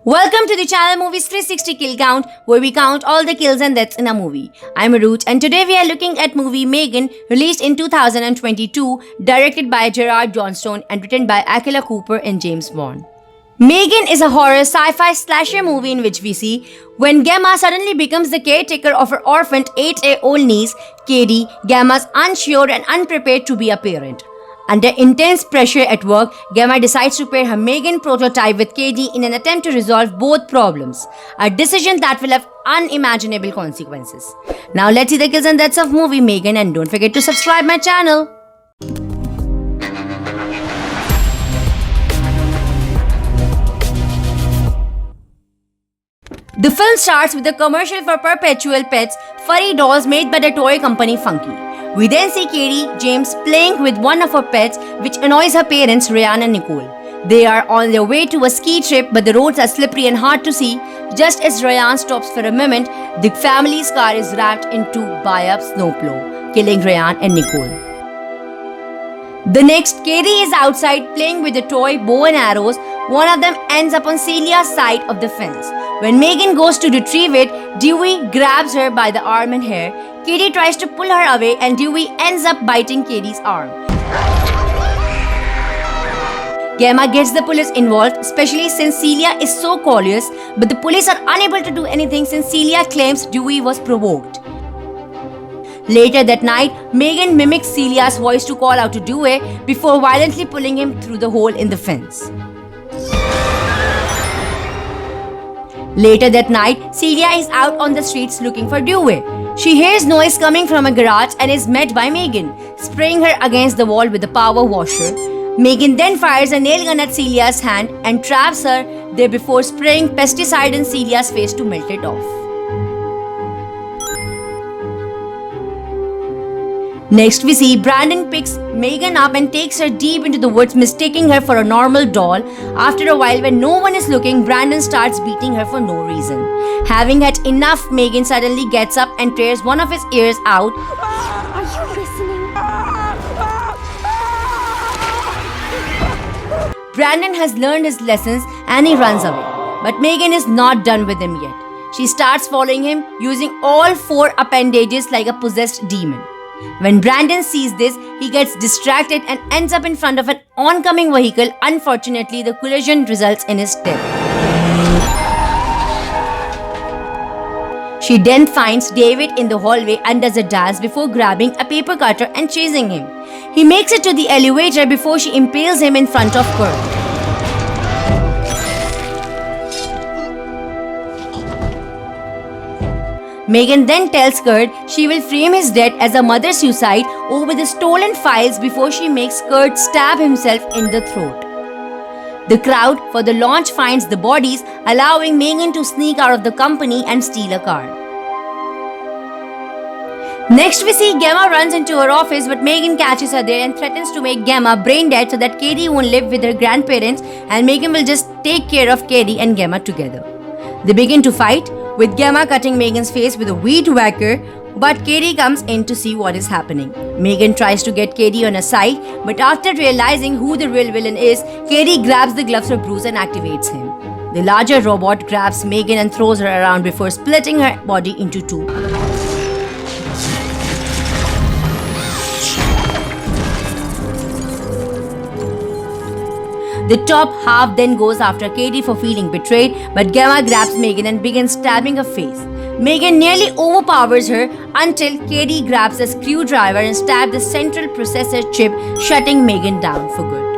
Welcome to the channel Movies 360 Kill Count, where we count all the kills and deaths in a movie. I'm Root, and today we are looking at movie Megan, released in 2022, directed by Gerard Johnstone and written by Akela Cooper and James Wan. Megan is a horror sci-fi slasher movie in which we see when Gemma suddenly becomes the caretaker of her orphaned 8-year-old niece, Katie. Gemma's unsure and unprepared to be a parent. Under intense pressure at work, Gemma decides to pair her Megan prototype with Katie in an attempt to resolve both problems, a decision that will have unimaginable consequences. Now let's see the kills and deaths of movie Megan, and don't forget to subscribe my channel. The film starts with a commercial for Perpetual Pets, furry dolls made by the toy company Funky. We then see Katie James playing with one of her pets, which annoys her parents, Ryan and Nicole. They are on their way to a ski trip, but the roads are slippery and hard to see. Just as Ryan stops for a moment, the family's car is rammed into by a snowplow, killing Ryan and Nicole. The next, Katie is outside playing with a toy bow and arrows. One of them ends up on Celia's side of the fence. When Megan goes to retrieve it, Dewey grabs her by the arm and hair. Katie tries to pull her away, and Dewey ends up biting Katie's arm. Gemma gets the police involved, especially since Celia is so curious, but the police are unable to do anything since Celia claims Dewey was provoked. Later that night, Megan mimics Celia's voice to call out to Dewey before violently pulling him through the hole in the fence. Later that night, Celia is out on the streets looking for Dewey. She hears noise coming from a garage and is met by Megan, spraying her against the wall with a power washer. Megan then fires a nail gun at Celia's hand and traps her there before spraying pesticide in Celia's face to melt it off. Next, we see Brandon picks Megan up and takes her deep into the woods, mistaking her for a normal doll. After a while, when no one is looking, Brandon starts beating her for no reason. Having had enough, Megan suddenly gets up and tears one of his ears out. Are you listening? Brandon has learned his lessons and he runs away. But Megan is not done with him yet. She starts following him, using all 4 appendages like a possessed demon. When Brandon sees this, he gets distracted and ends up in front of an oncoming vehicle. Unfortunately, the collision results in his death. She then finds David in the hallway and does a dance before grabbing a paper cutter and chasing him. He makes it to the elevator before she impales him in front of Kurt. Megan then tells Kurt she will frame his death as a murder suicide over the stolen files before she makes Kurt stab himself in the throat. The crowd for the launch finds the bodies, allowing Megan to sneak out of the company and steal a car. Next, we see Gemma runs into her office, but Megan catches her there and threatens to make Gemma brain dead so that Katie won't live with her grandparents and Megan will just take care of Katie and Gemma together. They begin to fight, with Gemma cutting Megan's face with a weed whacker, but Katie comes in to see what is happening. Megan tries to get Katie on her side, but after realizing who the real villain is, Katie grabs the gloves of Bruce and activates him. The larger robot grabs Megan and throws her around before splitting her body into 2. The top half then goes after Katie for feeling betrayed, but Gemma grabs Megan and begins stabbing her face. Megan nearly overpowers her until Katie grabs a screwdriver and stabs the central processor chip, shutting Megan down for good.